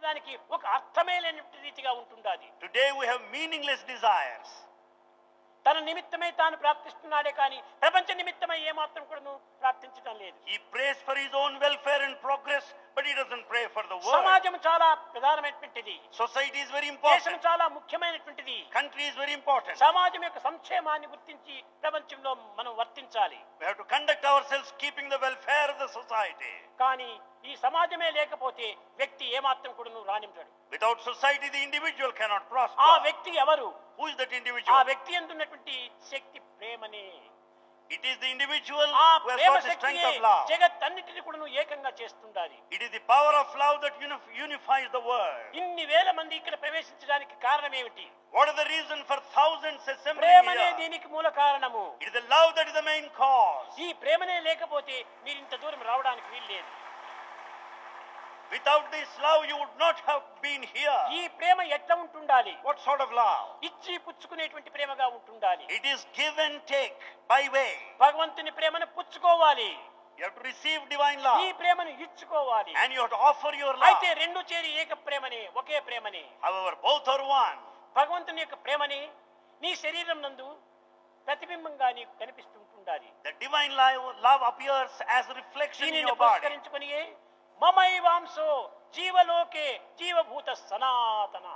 దానికి ఒక అర్థమే లేని రీతిగా ఉంటుండాలి. Today we have meaningless desires. తన నిమిత్తమే తాను ప్రార్థిస్తున్నాడే కానీ ప్రపంచ నిమిత్తమై ఏమాత్రం కూడాను ప్రార్థించడం లేదు. He prays for his own welfare and progress, but he doesn't pray for the world. సమాజం చాలా ప్రధానమైనటువంటిది. Society is very దేశం important. చాలా ముఖ్యమైనటువంటిది. Country is very important. సమాజం యొక్క సంక్షేమాన్ని గుర్తించి ప్రపంచంలో మనం వర్తించాలి. We have to conduct ourselves keeping the welfare of the society. కానీ ఈ సమాజమే లేకపోతే వ్యక్తి ఏమాత్రం కూడాను రాణించడు. Without society, the individual cannot ఆ prosper. వ్యక్తి ఎవరు? Who is that ఆ individual? వ్యక్తి ఎందున్నటువంటి శక్తి ప్రేమనే. It is the individual ఆ who has Prema got the strength శక్తియే of love. జగత్తన్నిటిని కూడాను ఏకంగా చేస్తుండాలి. It is the power of love that unifies the world. ఇన్ని వేల మంది ఇక్కడ ప్రవేశించడానికి కారణం ఏమిటి? What is the reason for thousands assembling ప్రేమనే here? దీనికి మూల కారణము. It is the love that is the main cause. ఈ ప్రేమనే లేకపోతే మీరు ఇంత దూరం రావడానికి వీల్లేదు. Without this love, you would not have been here. ఈ ప్రేమ ఎట్లా ఉంటుండాలి? What sort of love? ఇచ్చి పుచ్చుకునేటువంటి ప్రేమగా ఉంటుండాలి. It is give and take by way. భగవంతుని ప్రేమను పుచ్చుకోవాలి. You have to receive divine ఈ love ప్రేమను ఇచ్చుకోవాలి. and you have to offer your love. అయితే రెండు చేరి ఏక ప్రేమనే, ఒకే ప్రేమనే. However, both are one. భగవంతుని యొక్క ప్రేమని నీ శరీరం నందు ప్రతిబింబంగా నీకు కనిపిస్తుంటుండాలి. The divine love appears as a reflection in దీనిని your body. పురస్కరించుకొని మమైవాంశో జీవలోకే జీవభూత సనాతన.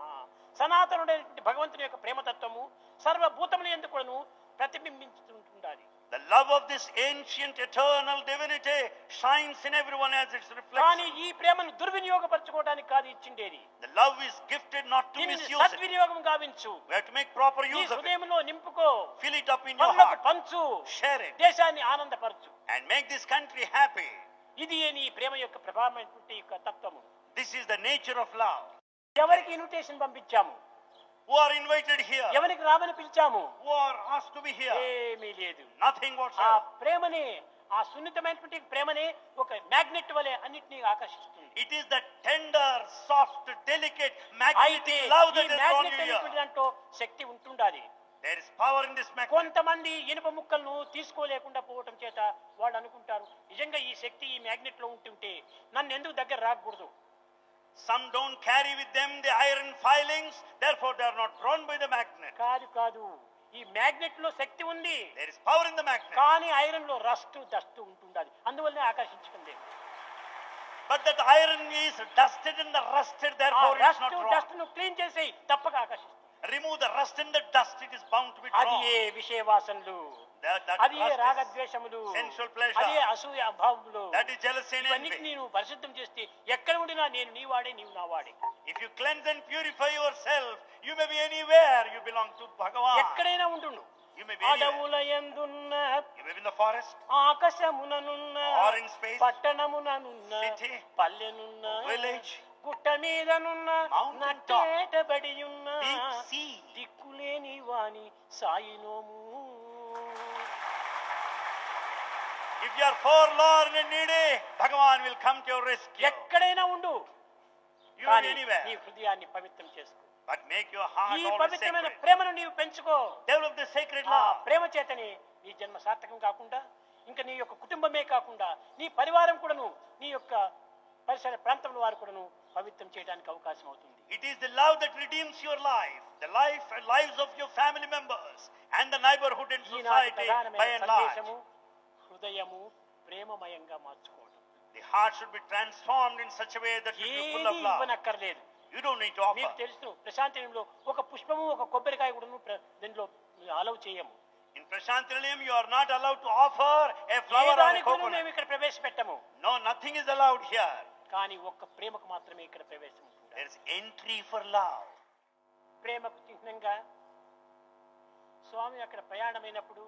సనాతనుడైన భగవంతుని యొక్క ప్రేమతత్వము సర్వభూతముల యందు కూడాను ప్రతిబింబించుతుంటుండాలి. The love of this ancient eternal divinity shines in everyone as its కానీ reflection. ఈ ప్రేమను దుర్వినియోగపరచుకోవడానికి కాదు ఇచ్చిండేది. The love is gifted not to దీనిని misuse it. సద్వినియోగం గావించు. We have to make proper నీ use of it. హృదయంలో నింపుకో. Fill it up in your పనులకు heart. పంచు. Share it. దేశాన్ని ఆనందపరచు. And make this country happy. ఇది నీ ప్రేమ యొక్క ప్రభావమైనటువంటి యొక్క తత్వము. This is the nature of love. ఎవరికి invitation పంపించాము? Who are invited here? ఎవరికి రామని పిలిచాము? Who are asked to be here? ఏమీ లేదు. Nothing ఆ whatsoever. ప్రేమనే, ఆ సున్నితమైనటువంటి ప్రేమనే ఒక మ్యాగ్నెట్ వలె అన్నిటినీ ఆకర్షిస్తుంది. It is the tender, soft, delicate, అయితే magnetic ఈ love that has drawn magnet you అనేటువంటి here. దాంట్లో శక్తి ఉంటుండాలి. There is power in this magnet. కొంతమంది ఇనుప ముక్కలను తీసుకోలేకుండా పోవటం చేత వాళ్ళు అనుకుంటారు నిజంగా ఈ శక్తి ఈ మ్యాగ్నెట్ లో ఉంటుంటే నన్ను ఎందుకు దగ్గర రాకూడదు. Some don't carry with them the iron filings, therefore they are not drawn by the magnet. కాదు కాదు, ఈ మ్యాగ్నెట్ లో శక్తి ఉంది. There is power in the magnet. కానీ ఐరన్ లో రస్ట్ డస్ట్ ఉంటుండాలి, అందువల్లనే ఆకర్షించడం లేదు. But that iron is dusted and the rusted, therefore it is rust not drawn. Dust ను క్లీన్ చేసి తప్పక ఆకర్షిస్తుంది. Remove the rust and the dust, it is bound to be అది drawn. ఏ విషయ వాసనలు, That అది ఏ rust రాగద్వేషములు, is sensual pleasure. అది ఏ అసూయ అభావములు, That is jealousy and ఇవన్నిటిని envy. నేను పరిశుద్ధం చేస్తే ఎక్కడ ఉండినా నేను నీ వాడే నీవు నా వాడే. If you cleanse and purify yourself, you may be anywhere, you belong to Bhagavan. ఎక్కడైనా ఉండును. You may be anywhere. అడవుల యందున్న, You may be in the forest, ఆకాశముననున్న, or in space, పట్టణముననున్న, city, పల్లెనున్న, village, గుట్ట మీదనున్న, mountain top, నట్టేటబడి ఉన్న, deep sea. దిక్కులేని వాని సాయినోము. If you are forlorn and needy, Bhagavan will come to your rescue. ఎక్కడైనా ఉండు, You may కానీ be anywhere. నీ హృదయాన్ని పవిత్రం చేసుకో. But make your heart ఈ always పవిత్రమైన sacred. ప్రేమను నీవు పెంచుకో. Develop the sacred ఆ love. ప్రేమ చేతనే నీ జన్మ సార్థకం కాకుండా ఇంకా నీ యొక్క కుటుంబమే కాకుండా నీ పరివారం కూడాను, నీ యొక్క పరిసర ప్రాంతంలో వారు కూడాను పవిత్రం చేయడానికి అవకాశం అవుతుంది. It is the love that redeems your life, the life and lives of your family members and the neighborhood and ఈనాటి society by ప్రధానమైన and large. సందేశము హృదయము ప్రేమమయంగా మార్చుకోవడం. The heart should be transformed in such a way that it will be full ఏది of love. ఇవ్వనక్కర్లేదు. You don't need to మీకు offer. తెలుసు ప్రశాంతిలో ఒక పుష్పము ఒక కొబ్బరికాయ కూడాను దీనిలో అలౌ చేయము. In Prashantilayam, you are not allowed to offer a A flower or a దానికి కూడాను coconut. మేము ఇక్కడ ప్రవేశపెట్టము. No, nothing is allowed here. కానీ ఒక్క ప్రేమకు మాత్రమే ఇక్కడ ప్రవేశం ఉంటుంది. There is entry for love. ప్రేమకు చిహ్నంగా స్వామి అక్కడ ప్రయాణమైనప్పుడు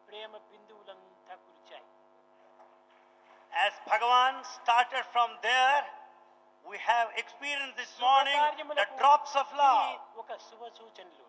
ప్రేమ బిందువులంతా కురిచాయి. As Bhagavan started from there, we have experienced this morning the drops of love. ఒక శుభ సూచనలు.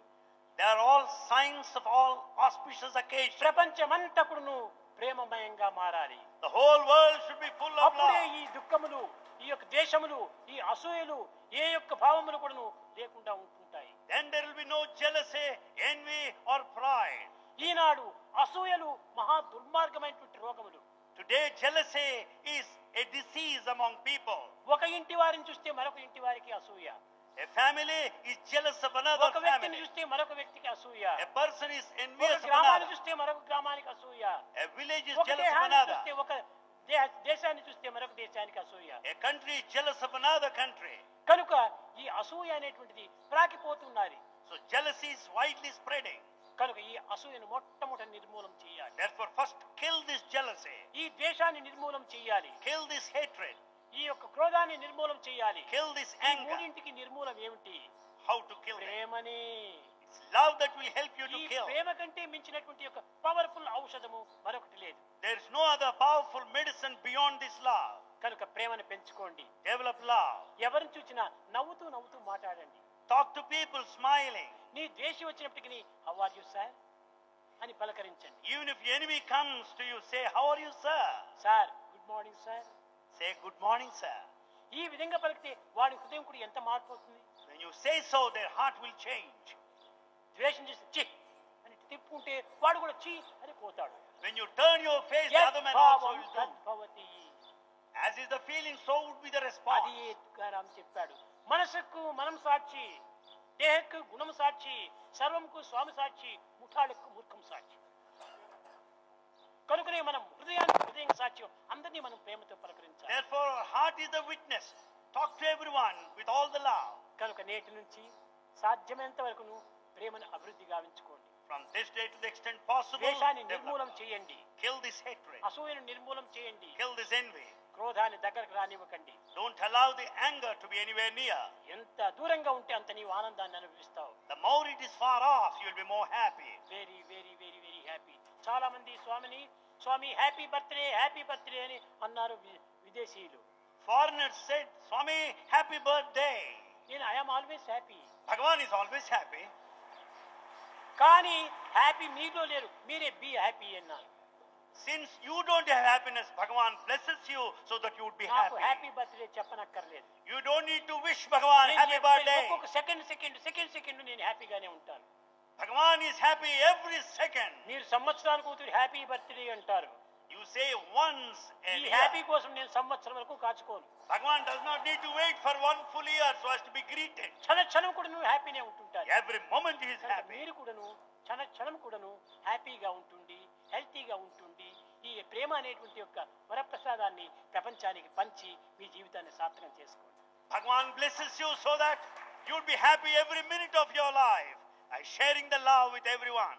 They are all signs of all auspicious occasions. ప్రపంచమంతా కూడాను ప్రేమమయంగా మారాలి. The whole world should be full of అప్పుడే love. ఈ దుఃఖములు, ఈ యొక్క దేశములు, ఈ అసూయలు, ఏ యొక్క భావములు కూడాను లేకుండా ఉంటుంటాయి. Then there will be no jealousy, envy or pride. ఈనాడు అసూయలు మహా దుర్మార్గమైనటువంటి రోగములు. Today, jealousy is a disease among people. ఒక ఇంటి వారిని చూస్తే మరొక ఇంటి వారికి అసూయ, A family is jealous of another ఒక వ్యక్తిని family. చూస్తే మరొక వ్యక్తికి అసూయ, A person is ఒక envious of గ్రామాన్ని another. చూస్తే మరొక గ్రామానికి అసూయ, A village is ఒక jealous of దేహాన్ని another. చూస్తే ఒక దేశాన్ని చూస్తే మరొక దేశానికి అసూయ. A country is jealous of another country. కనుక ఈ అసూయ అనేటువంటిది ప్రాకిపోతున్నది. So jealousy is widely spreading. కనుక ఈ అసూయను మొట్టమొదటి నిర్మూలన చేయాలి. Therefore, first kill this jealousy. ఈ ద్వేషాన్ని నిర్మూలన చేయాలి. Kill this hatred. ఈ యొక్క క్రోధాన్ని నిర్మూలన చేయాలి. Kill this ఈ anger. మూడింటికి నిర్మూలన ఏమిటి? How to kill it? ప్రేమని. It's love that will help you to ఈ kill. ప్రేమ కంటే మించినటువంటి యొక్క పవర్ఫుల్ ఔషధము మరొకటి లేదు. There is no other powerful medicine beyond this love. కనుక ప్రేమను పెంచుకోండి. Develop love. ఎవరిని చూసినా నవ్వుతూ నవ్వుతూ మాట్లాడండి. Talk to people smiling. నీ ద్వేషి వచ్చినప్పటికీ హౌ ఆర్ యు సార్ అని పలకరించండి. Even if the enemy comes to you, say, how are you, sir? Sir good morning sir. Say, good morning, sir. ఈ విధంగా పలికితే వాడి హృదయం కూడా ఎంత మార్పు అవుతుంది. When you say so, their heart will change. ద్వేషం చేసి చి అని తిప్పుకుంటే వాడు కూడా చి అని పోతాడు. When you turn your face, the other man also will do. యద్భవతి. As is the feeling, so would be the response. అది తుకారాం చెప్పాడు. మనసుకు మనం సాక్షి, దేహకు గుణం సాక్షి, సర్వంకు స్వామి సాక్షి, ముఠాలకు మూర్ఖం సాక్షి. కనుకనే మనం హృదయానికి హృదయం సాక్ష్యం, అందరినీ మనం ప్రేమతో పలకరించాలి. Therefore, our heart is the witness. Talk to everyone with all the love. కనుక నేటి నుంచి సాధ్యమైనంత వరకును ప్రేమను అభివృద్ధి గావించుకోండి. From this day to the extent possible, ద్వేషాన్ని develop నిర్మూలం love. చేయండి. Kill this hatred. అసూయను నిర్మూలం చేయండి. Kill this envy. క్రోధాన్ని దగ్గరకు రానివ్వకండి. Don't allow the anger to be anywhere near. ఎంత దూరంగా ఉంటే అంత నీవు ఆనందాన్ని అనుభవిస్తావు. The more it is far off, you will be more happy. Very very very very happy. చాలా మంది స్వామి హ్యాపీ బర్త్డే అని అన్నారు విదేశీయులు. Foreigners said, Swami, happy birthday. నేను I'm always happy. Bhagavan is always happy. కానీ హ్యాపీ మీలో లేరు, మీరే బీ హ్యాపీ అన్నారు. Since you don't have happiness, Bhagavan blesses you so that you would be నాకు happy. హ్యాపీ బర్త్డే చెప్పనక్కర్లేదు. You don't need to wish Bhagavan happy birthday. ఒక్కొక్క second నేను హ్యాపీగానే ఉంటాను. Bhagavan is happy every second. మీరు సంవత్సరానికి ఒకటి హ్యాపీ బర్త్డే అంటారు. You say once a ఈ year. హ్యాపీ కోసం నేను సంవత్సరం వరకు కాచుకోను. Bhagavan does not need to wait for one full year so as to be greeted. క్షణం కూడా నువ్వు హ్యాపీనే ఉంటుంటారు. Every moment he is కనుక happy. మీరు కూడాను క్షణం కూడాను హ్యాపీగా ఉంటుండి, హెల్తీగా ఉంటుండి, ఈ ప్రేమ అనేటువంటి యొక్క వరప్రసాదాన్ని ప్రపంచానికి పంచి మీ జీవితాన్ని సార్థకం చేసుకోండి. Bhagavan blesses you so that you will be happy every minute of your life by sharing the love with everyone.